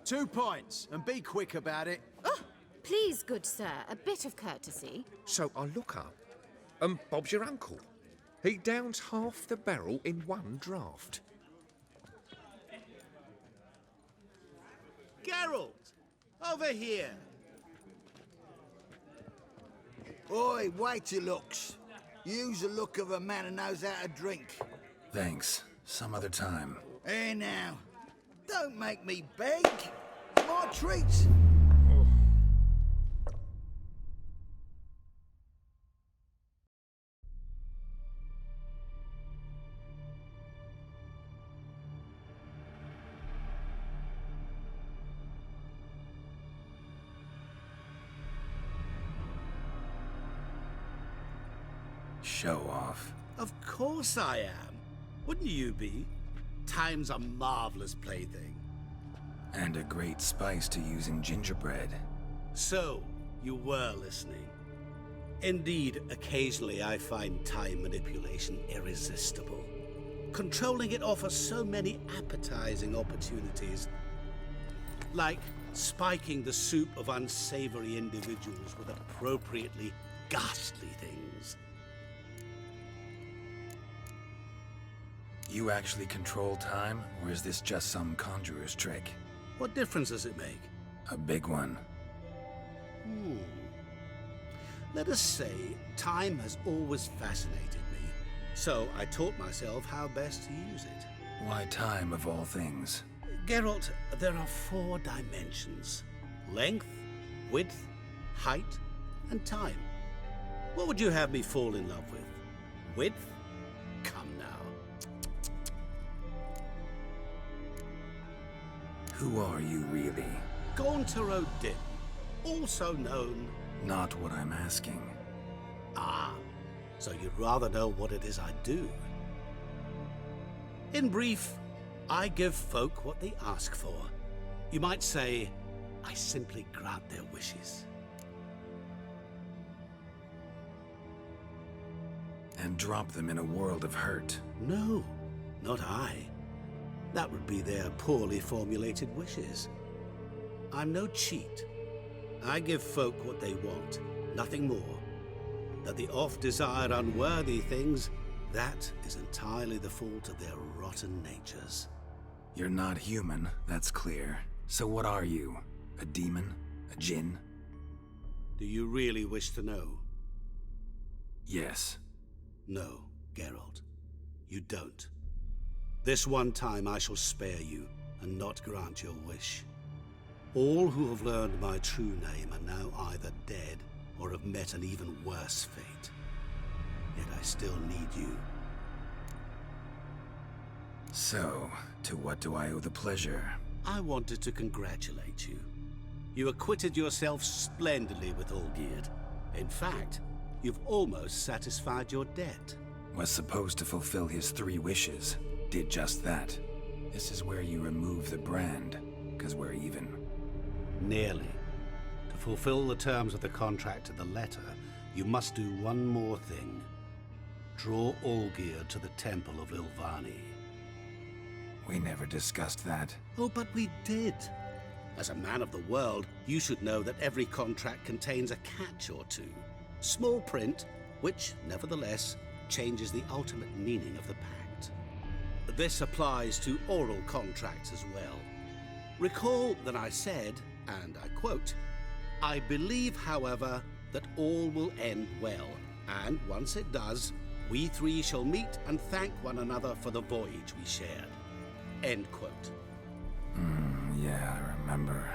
2 points, and be quick about it. Oh, please, good sir, a bit of courtesy. So I look up, and Bob's your uncle. He downs half the barrel in one draft. Geralt, over here. Oi, wait your looks. Use the look of a man who knows how to drink. Thanks. Some other time. Here now. Don't make me beg. My treats. Show off. Of course I am. Wouldn't you be? Time's a marvelous plaything. And a great spice to use in gingerbread. So, you were listening. Indeed, occasionally I find time manipulation irresistible. Controlling it offers so many appetizing opportunities. Like spiking the soup of unsavory individuals with appropriately ghastly things. You actually control time, or is this just some conjurer's trick? What difference does it make? A big one. Let us say time has always fascinated me, so I taught myself how best to use it. Why time, of all things? Geralt, there are 4 dimensions. Length, width, height, and time. What would you have me fall in love with? Width? Come now. Who are you, really? Gauntero Din, also known... Not what I'm asking. Ah, so you'd rather know what it is I do. In brief, I give folk what they ask for. You might say, I simply grant their wishes. And drop them in a world of hurt. No, not I. That would be their poorly formulated wishes. I'm no cheat. I give folk what they want, nothing more. That they oft desire unworthy things, that is entirely the fault of their rotten natures. You're not human, that's clear. So what are you? A demon? A djinn? Do you really wish to know? Yes. No, Geralt. You don't. This one time I shall spare you, and not grant your wish. All who have learned my true name are now either dead, or have met an even worse fate. Yet I still need you. So, to what do I owe the pleasure? I wanted to congratulate you. You acquitted yourself splendidly with Olgierd. In fact, you've almost satisfied your debt. Was supposed to fulfill his 3 wishes. Did just that. This is where you remove the brand, 'cause we're even. Nearly. To fulfill the terms of the contract to the letter, you must do one more thing. Draw Olgierd to the Temple of Ilvani. We never discussed that. Oh, but we did. As a man of the world, you should know that every contract contains a catch or two. Small print, which, nevertheless, changes the ultimate meaning of the pact. This applies to oral contracts as well. Recall that I said, and I quote, "I believe, however, that all will end well, and once it does, we 3 shall meet and thank one another for the voyage we shared." End quote. Yeah, I remember.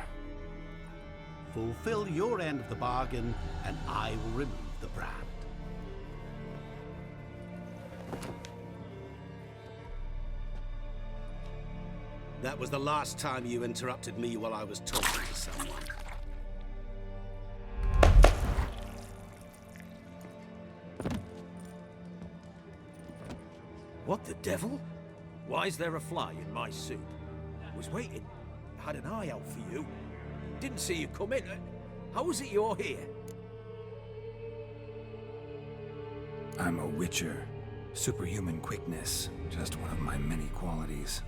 Fulfill your end of the bargain, and I will remove the brand. That was the last time you interrupted me while I was talking to someone. What the devil? Why is there a fly in my soup? Was waiting. Had an eye out for you. Didn't see you come in. How is it you're here? I'm a witcher. Superhuman quickness. Just one of my many qualities.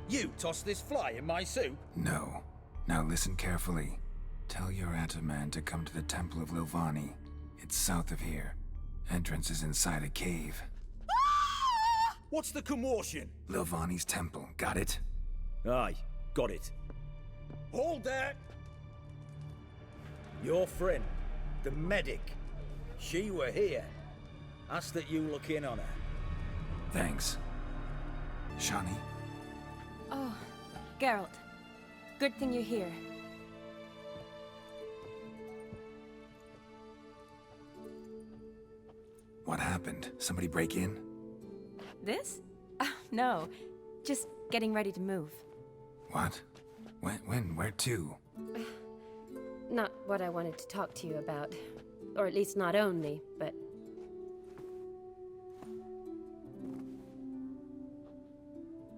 You tossed this fly in my soup? No. Now listen carefully. Tell your Ataman to come to the Temple of Lilvani. It's south of here. Entrance is inside a cave. What's the commotion? Lilvani's temple, got it? Aye, got it. Hold there! Your friend, the medic, she were here. Ask that you look in on her. Thanks. Shani? Oh, Geralt. Good thing you're here. What happened? Somebody break in? This? No. Just getting ready to move. What? When? Where to? Not what I wanted to talk to you about. Or at least not only, but...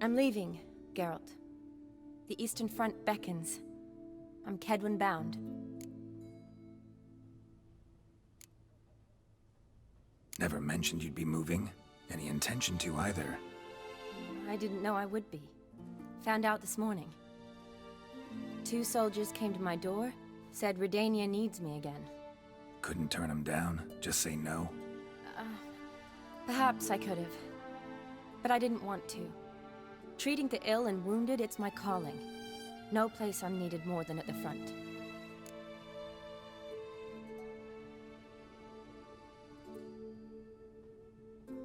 I'm leaving, Geralt. The Eastern Front beckons. I'm Kedwin bound. Never mentioned you'd be moving. Any intention to either. I didn't know I would be. Found out this morning. 2 soldiers came to my door, said Redania needs me again. Couldn't turn him down? Just say no? Perhaps I could have. But I didn't want to. Treating the ill and wounded, it's my calling. No place I'm needed more than at the front.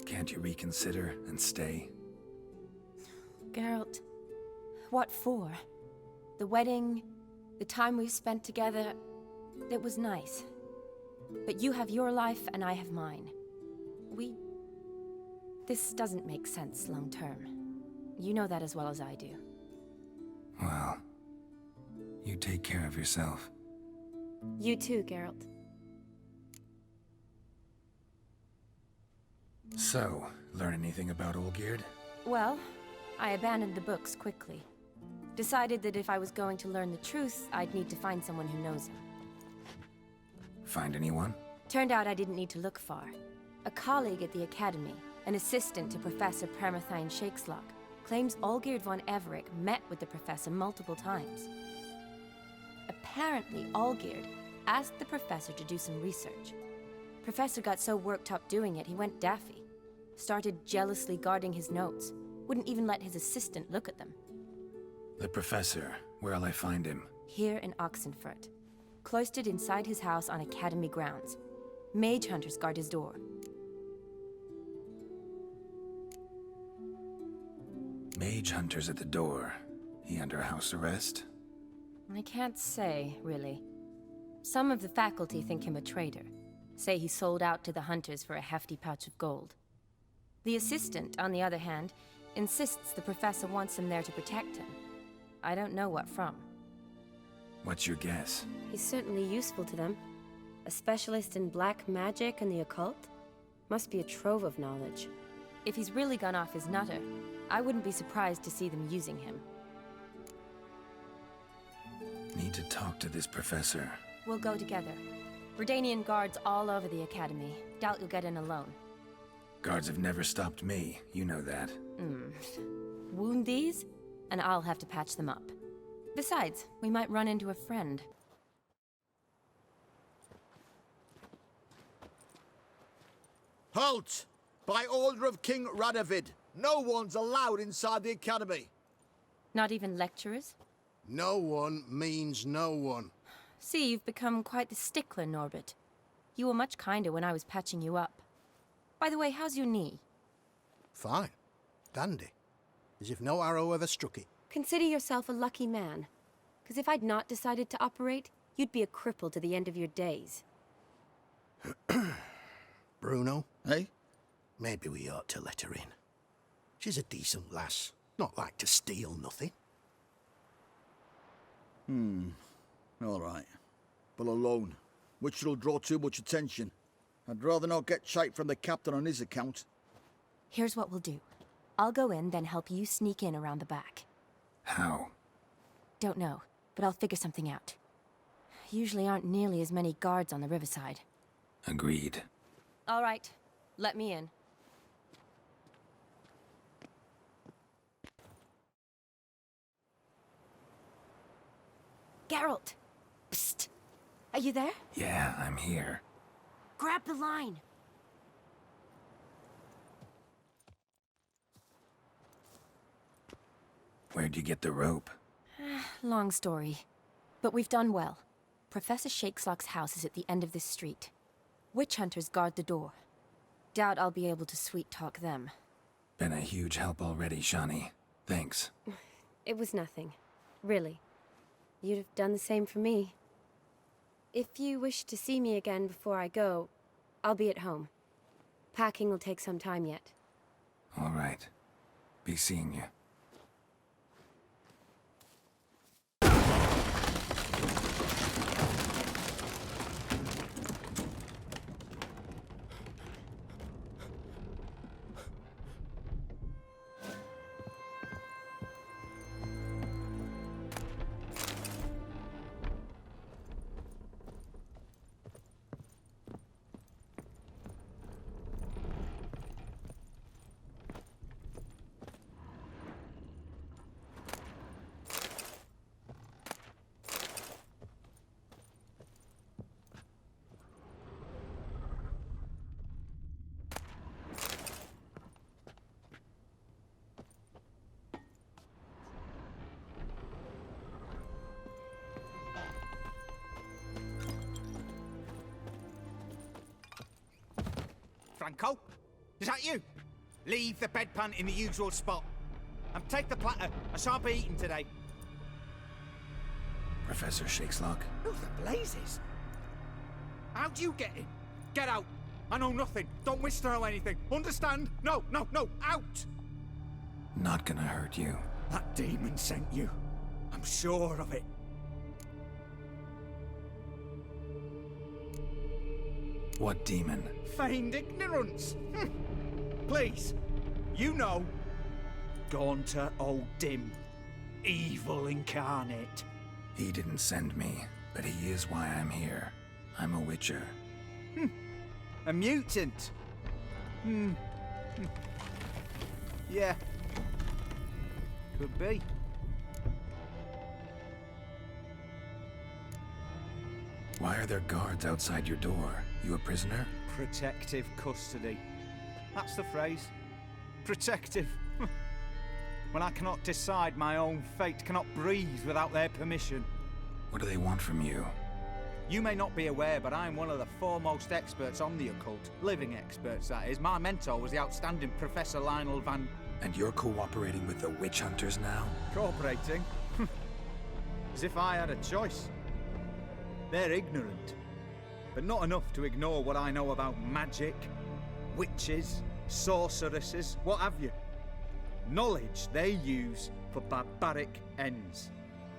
Can't you reconsider and stay? Geralt, what for? The wedding, the time we've spent together, it was nice. But you have your life and I have mine. This doesn't make sense long term. You know that as well as I do. Well, you take care of yourself. You too, Geralt. So, learn anything about Olgierd? Well, I abandoned the books quickly. Decided that if I was going to learn the truth, I'd need to find someone who knows him. Find anyone? Turned out I didn't need to look far. A colleague at the Academy, an assistant to Professor Permathine Shakeslock, claims Olgierd von Everec met with the professor multiple times. Apparently, Olgierd asked the professor to do some research. Professor got so worked up doing it, he went daffy. Started jealously guarding his notes. Wouldn't even let his assistant look at them. The professor. Where'll I find him? Here in Oxenfurt. Cloistered inside his house on Academy grounds. Mage hunters guard his door. Mage hunters at the door. He under house arrest? I can't say, really. Some of the faculty think him a traitor. Say he sold out to the hunters for a hefty pouch of gold. The assistant, on the other hand, insists the professor wants him there to protect him. I don't know what from. What's your guess? He's certainly useful to them. A specialist in black magic and the occult? Must be a trove of knowledge. If he's really gone off his nutter, I wouldn't be surprised to see them using him. Need to talk to this professor. We'll go together. Redanian guards all over the Academy. Doubt you'll get in alone. Guards have never stopped me, you know that. Wound these, and I'll have to patch them up. Besides, we might run into a friend. Halt! By order of King Radovid, no one's allowed inside the Academy. Not even lecturers? No one means no one. See, you've become quite the stickler, Norbert. You were much kinder when I was patching you up. By the way, how's your knee? Fine. Dandy. As if no arrow ever struck it. Consider yourself a lucky man. Because if I'd not decided to operate, you'd be a cripple to the end of your days. Bruno, eh? Maybe we ought to let her in. She's a decent lass. Not like to steal nothing. All right. But alone, which will draw too much attention. I'd rather not get shite from the captain on his account. Here's what we'll do. I'll go in, then help you sneak in around the back. How? Don't know, but I'll figure something out. Usually aren't nearly as many guards on the riverside. Agreed. All right, let me in. Geralt! Psst! Are you there? Yeah, I'm here. Grab the line! Where'd you get the rope? Long story. But we've done well. Professor Shakeslock's house is at the end of this street. Witch hunters guard the door. Doubt I'll be able to sweet-talk them. Been a huge help already, Shani. Thanks. It was nothing. Really. You'd have done the same for me. If you wish to see me again before I go, I'll be at home. Packing will take some time yet. All right. Be seeing you. Franco? Is that you? Leave the bedpan in the usual spot. And take the platter. I shan't be eating today. Professor Shakeslock? Who the blazes? How'd you get in? Get out. I know nothing. Don't wish to know anything. Understand? No, no, no. Out! Not gonna hurt you. That demon sent you. I'm sure of it. What demon? Feigned ignorance. Please, you know. Gaunter O'Dim. Evil incarnate. He didn't send me, but he is why I'm here. I'm a witcher. A mutant. Yeah. Could be. Why are there guards outside your door? You a prisoner? Protective custody. That's the phrase. Protective. When I cannot decide my own fate, cannot breathe without their permission. What do they want from you? You may not be aware, but I'm one of the foremost experts on the occult. Living experts, that is. My mentor was the outstanding Professor Lionel Van... And you're cooperating with the witch hunters now? Cooperating? As if I had a choice. They're ignorant, but not enough to ignore what I know about magic, witches, sorceresses, what have you. Knowledge they use for barbaric ends,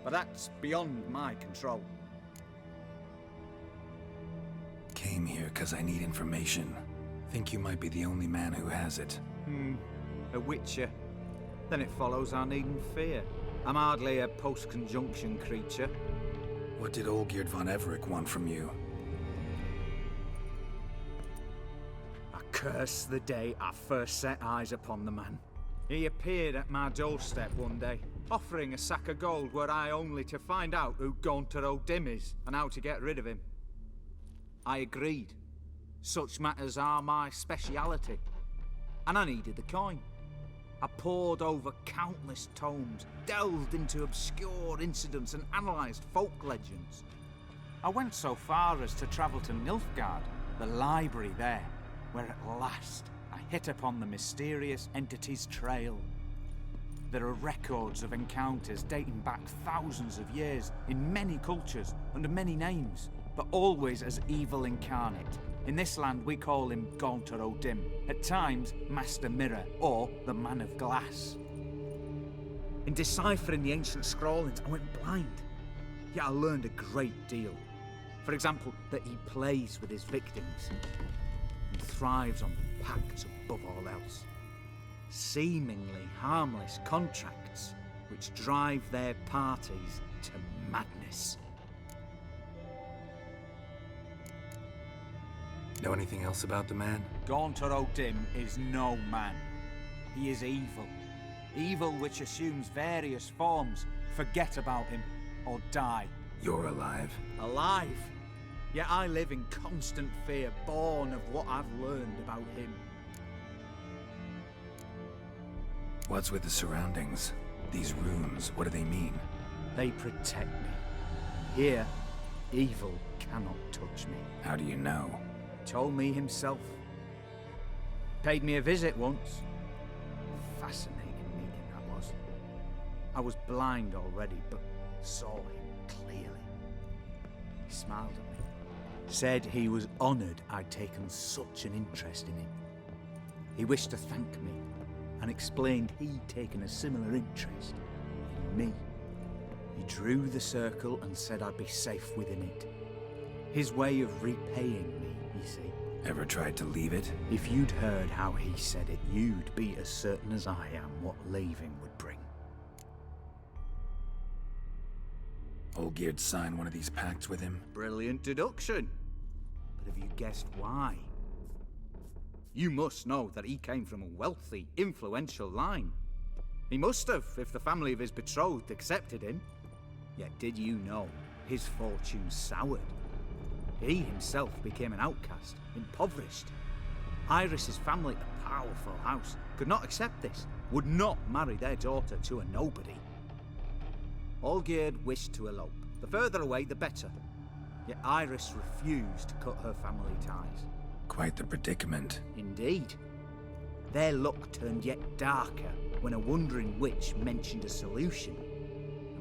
but that's beyond my control. Came here because I need information. Think you might be the only man who has it. A witcher. Then it follows I needn't fear. I'm hardly a post-conjunction creature. What did Olgierd von Everec want from you? I curse the day I first set eyes upon the man. He appeared at my doorstep one day, offering a sack of gold were I only to find out who Gaunter O'Dim is and how to get rid of him. I agreed. Such matters are my speciality. And I needed the coin. I pored over countless tomes, delved into obscure incidents and analysed folk legends. I went so far as to travel to Nilfgaard, the library there, where at last I hit upon the mysterious entity's trail. There are records of encounters dating back thousands of years in many cultures under many names, but always as evil incarnate. In this land, we call him Gaunter O'Dim, at times Master Mirror, or the Man of Glass. In deciphering the ancient scrawlings, I went blind, yet I learned a great deal. For example, that he plays with his victims, and thrives on the pact above all else. Seemingly harmless contracts, which drive their parties to madness. Know anything else about the man? Gaunter O'Dim is no man. He is evil. Evil which assumes various forms. Forget about him, or die. You're alive. Alive! Yet I live in constant fear, born of what I've learned about him. What's with the surroundings? These runes, what do they mean? They protect me. Here, evil cannot touch me. How do you know? He told me himself. Paid me a visit once. Fascinating meeting that was. I was blind already, but saw him clearly. He smiled at me. Said he was honoured I'd taken such an interest in him. He wished to thank me and explained he'd taken a similar interest in me. He drew the circle and said I'd be safe within it. His way of repaying me, you see. Ever tried to leave it? If you'd heard how he said it, you'd be as certain as I am what leaving would bring. Olgierd signed one of these pacts with him? Brilliant deduction. But have you guessed why? You must know that he came from a wealthy, influential line. He must have, if the family of his betrothed accepted him. Yet did you know his fortune soured? He himself became an outcast, impoverished. Iris's family, a powerful house, could not accept this, would not marry their daughter to a nobody. Olgierd wished to elope. The further away, the better. Yet Iris refused to cut her family ties. Quite the predicament. Indeed. Their luck turned yet darker when a wandering witch mentioned a solution.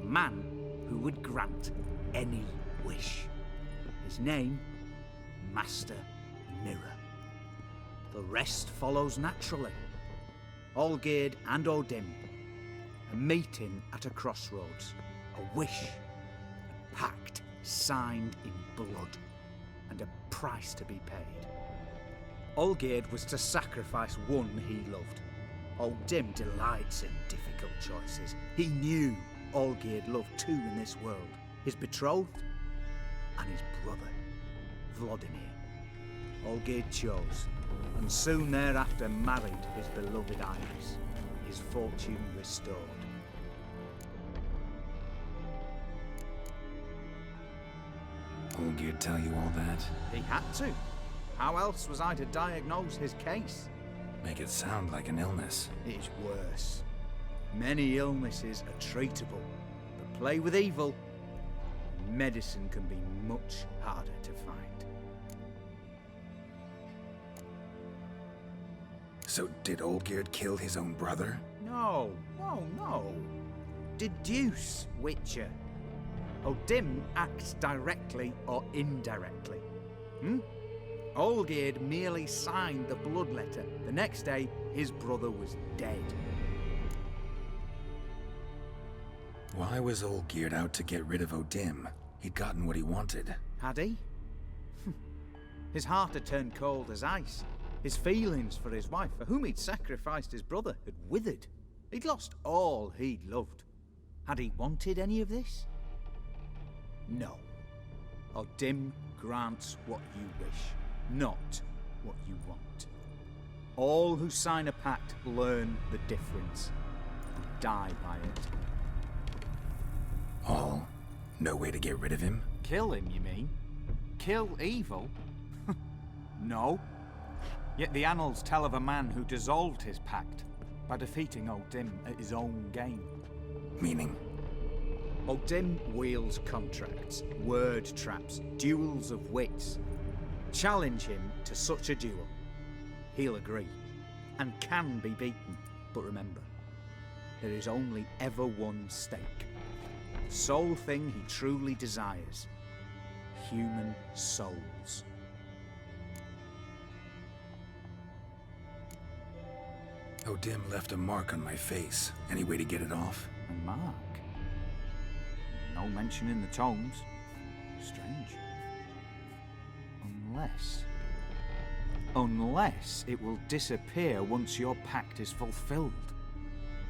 A man who would grant any wish. His name, Master Mirror. The rest follows naturally. Olgierd and Odim, a meeting at a crossroads, a wish, a pact signed in blood, and a price to be paid. Olgierd was to sacrifice one he loved. Odim delights in difficult choices. He knew Olgierd loved two in this world, his betrothed and his brother, Vladimir. Olgierd chose, and soon thereafter married his beloved Iris, his fortune restored. Olgierd tell you all that? He had to. How else was I to diagnose his case? Make it sound like an illness. It's worse. Many illnesses are treatable, but play with evil, medicine can be much harder to find. So did Olgierd kill his own brother? No. Deduce, Witcher. Odim acts directly or indirectly. Olgierd merely signed the blood letter. The next day, his brother was dead. Why was Olgierd out to get rid of Odim? He'd gotten what he wanted. Had he? His heart had turned cold as ice. His feelings for his wife, for whom he'd sacrificed his brother, had withered. He'd lost all he'd loved. Had he wanted any of this? No. Odim grants what you wish, not what you want. All who sign a pact learn the difference and die by it. All? No way to get rid of him? Kill him, you mean? Kill evil? No. Yet the annals tell of a man who dissolved his pact by defeating Odim at his own game. Meaning? Odim wields contracts, word traps, duels of wits. Challenge him to such a duel. He'll agree, and can be beaten. But remember, there is only ever one stake. Sole thing he truly desires. Human souls. Odim left a mark on my face. Any way to get it off? A mark? No mention in the tomes. Strange. Unless it will disappear once your pact is fulfilled.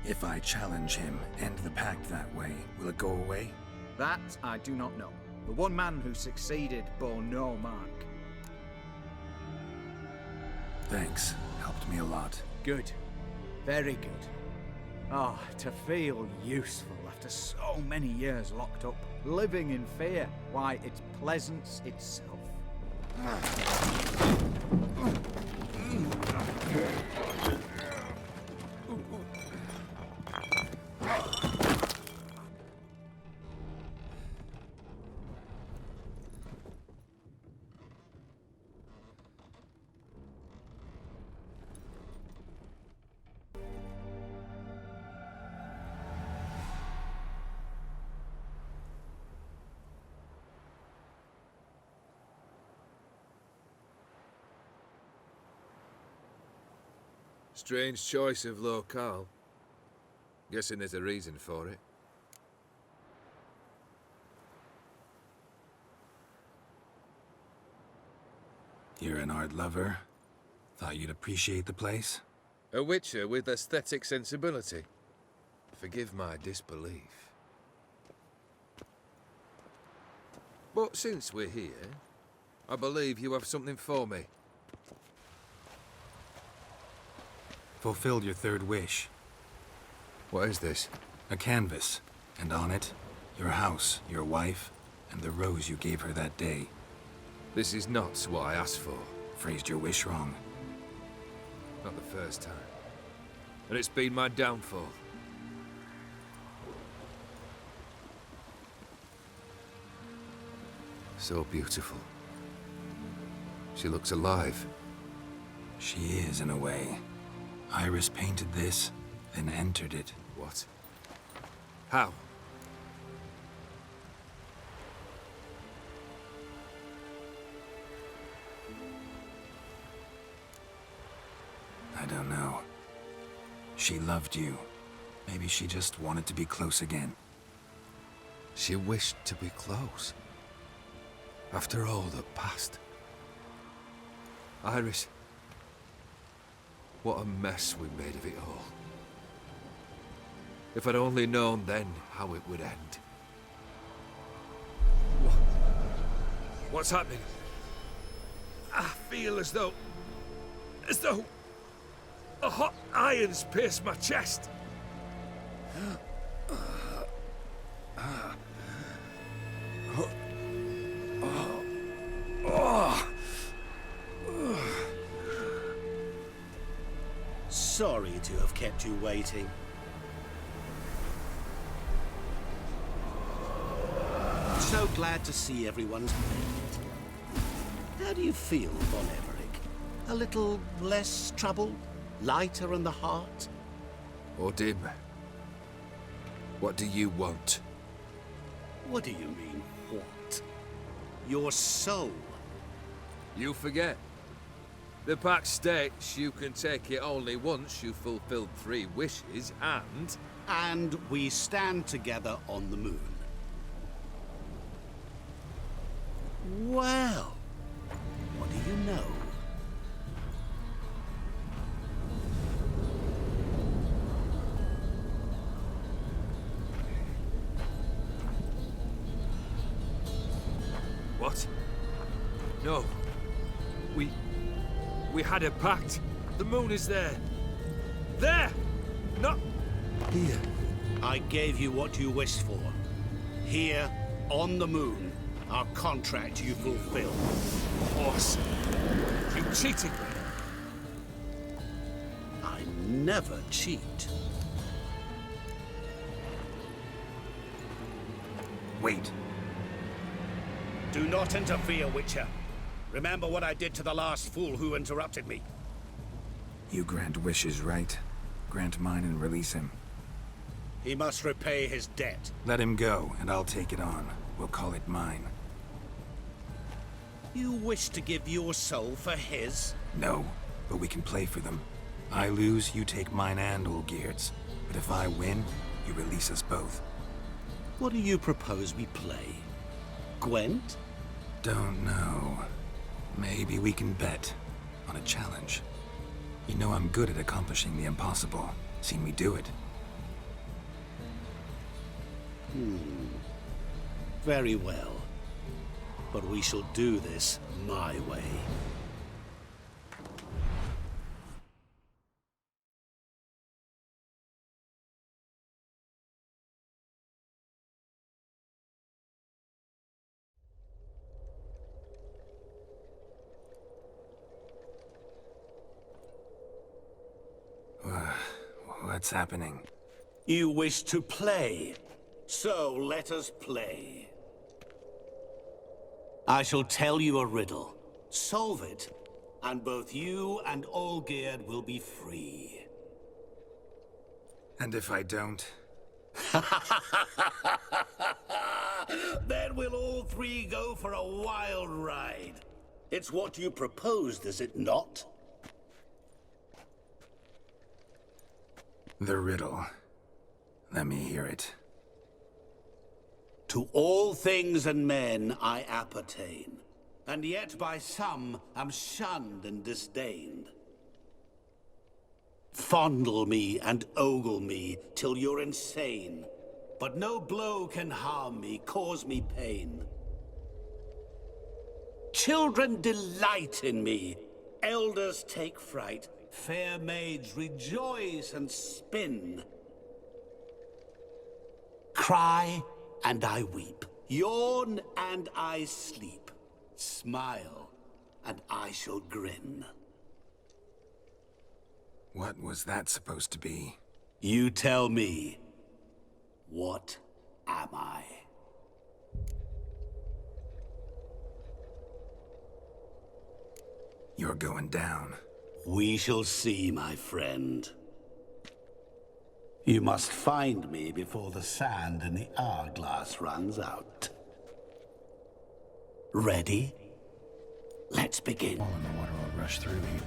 If I challenge him, end the pact that way, will it go away? That I do not know. The one man who succeeded bore no mark. Thanks. Helped me a lot. Good. Very good. To feel useful after so many years locked up. living in fear. Why, it's pleasance itself. Strange choice of locale. Guessing there's a reason for it. You're an art lover. Thought you'd appreciate the place? A witcher with aesthetic sensibility. Forgive my disbelief. But since we're here, I believe you have something for me. Fulfilled your third wish. What is this? A canvas, and on it, your house, your wife, and the rose you gave her that day. This is not what I asked for. Phrased your wish wrong. Not the first time. And it's been my downfall. So beautiful. She looks alive. She is, in a way. Iris painted this, then entered it. What? How? I don't know. She loved you. Maybe she just wanted to be close again. She wished to be close. After all that passed. Iris. What a mess we made of it all. If I'd only known then how it would end. What's happening? I feel as though a hot iron's pierced my chest. Sorry to have kept you waiting. So glad to see everyone's made it. How do you feel, Von Everett? A little less troubled? Lighter in the heart? Odim, what do you want? What do you mean, what? Your soul. You forget. The pact states you can take it only once you've fulfilled 3 wishes, and... And we stand together on the moon. Well, what do you know? What? No. We had a pact. The moon is there. There! Not here. I gave you what you wished for. Here, on the moon, our contract you fulfilled. Horse. You cheated me. I never cheat. Wait. Do not interfere, Witcher. Remember what I did to the last fool who interrupted me. You grant wishes, right? Grant mine and release him. He must repay his debt. Let him go, and I'll take it on. We'll call it mine. You wish to give your soul for his? No, but we can play for them. I lose, you take mine and Olgierd's. But if I win, you release us both. What do you propose we play? Gwent? Don't know. Maybe we can bet on a challenge. You know I'm good at accomplishing the impossible. Seen me do it. Very well. But we shall do this my way. What's happening? You wish to play, so let us play. I shall tell you a riddle. Solve it, and both you and Olgierd will be free. And if I don't? Then we'll all three go for a wild ride. It's what you proposed, is it not? The riddle. Let me hear it. To all things and men I appertain, and yet by some am shunned and disdained. Fondle me and ogle me till you're insane, but no blow can harm me, cause me pain. Children delight in me, elders take fright, fair maids rejoice and spin. Cry and I weep, yawn and I sleep, smile and I shall grin. What was that supposed to be? You tell me, what am I? You're going down. We shall see, my friend. You must find me before the sand in the hourglass runs out. Ready? Let's begin. All in the water will rush through here.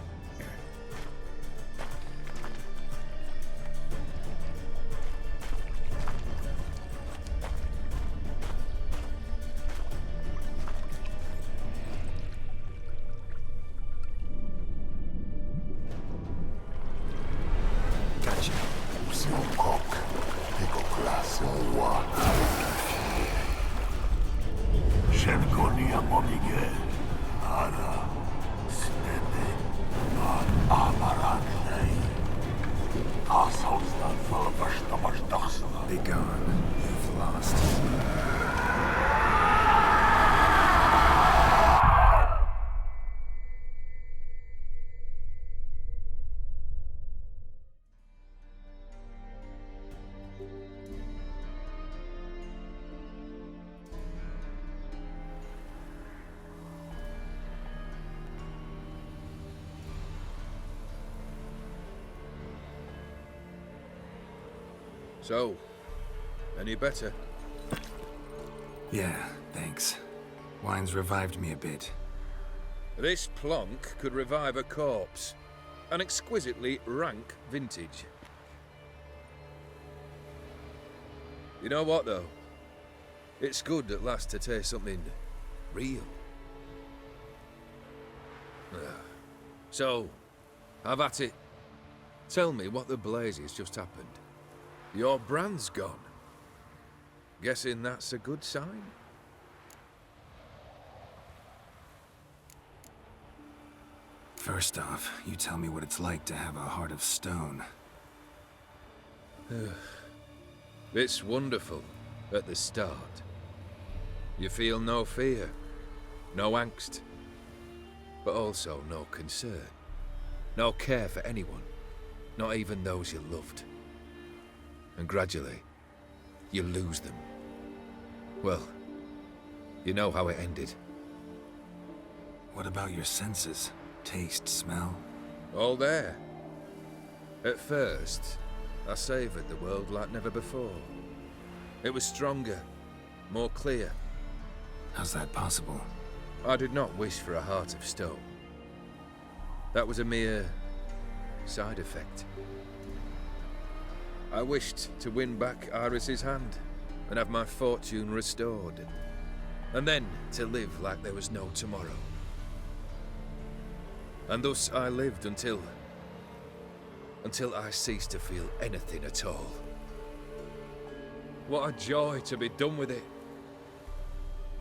Be gone. You've lost. So, any better? Yeah, thanks. Wine's revived me a bit. This plonk could revive a corpse. An exquisitely rank vintage. You know what, though? It's good at last to taste something real. So, have at it. Tell me what the blazes just happened. Your brand's gone. Guessing that's a good sign? First off, you tell me what it's like to have a heart of stone. It's wonderful at the start. You feel no fear, no angst, but also no concern. No care for anyone, not even those you loved. And gradually, you lose them. Well, you know how it ended. What about your senses? Taste, smell? All there. At first, I savoured the world like never before. It was stronger, more clear. How's that possible? I did not wish for a heart of stone. That was a mere side effect. I wished to win back Iris's hand and have my fortune restored. And then to live like there was no tomorrow. And thus I lived until I ceased to feel anything at all. What a joy to be done with it.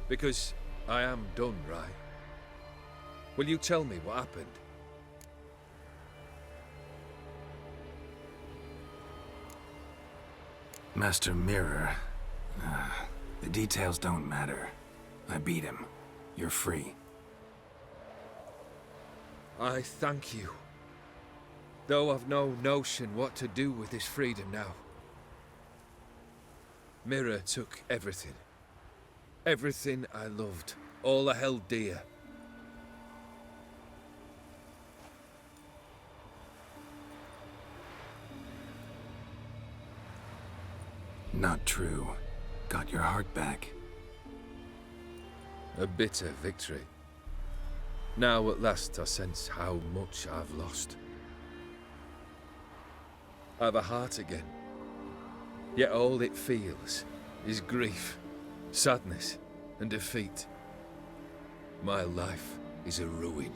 Because I am done, right? Will you tell me what happened? Master Mirror. The details don't matter. I beat him. You're free. I thank you. Though I've no notion what to do with this freedom now. Mirror took everything. Everything I loved. All I held dear. Not true. Got your heart back. A bitter victory. Now at last I sense how much I've lost. I've a heart again. Yet all it feels is grief, sadness, and defeat. My life is a ruin.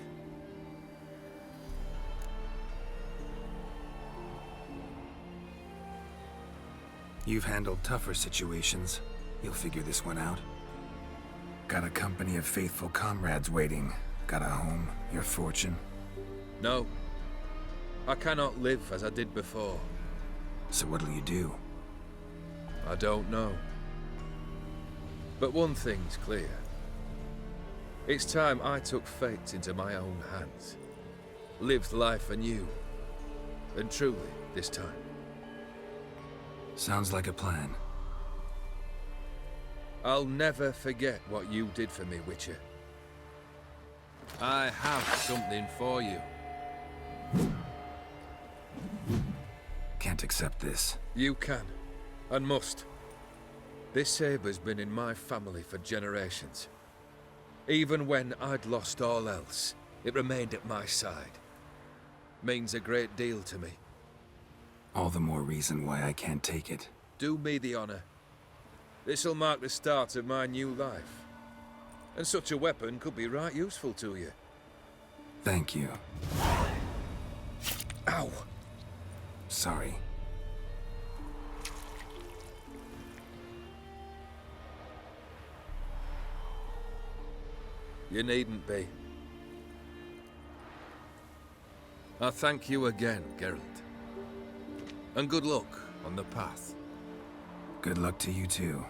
You've handled tougher situations. You'll figure this one out. Got a company of faithful comrades waiting. Got a home, your fortune. No. I cannot live as I did before. So what'll you do? I don't know. But one thing's clear. It's time I took fate into my own hands. Lived life anew. And truly, this time. Sounds like a plan. I'll never forget what you did for me, Witcher. I have something for you. Can't accept this. You can, and must. This sabre's been in my family for generations. Even when I'd lost all else, it remained at my side. Means a great deal to me. All the more reason why I can't take it. Do me the honor. This'll mark the start of my new life. And such a weapon could be right useful to you. Thank you. Ow! Sorry. You needn't be. I thank you again, Geralt. And good luck on the path. Good luck to you too.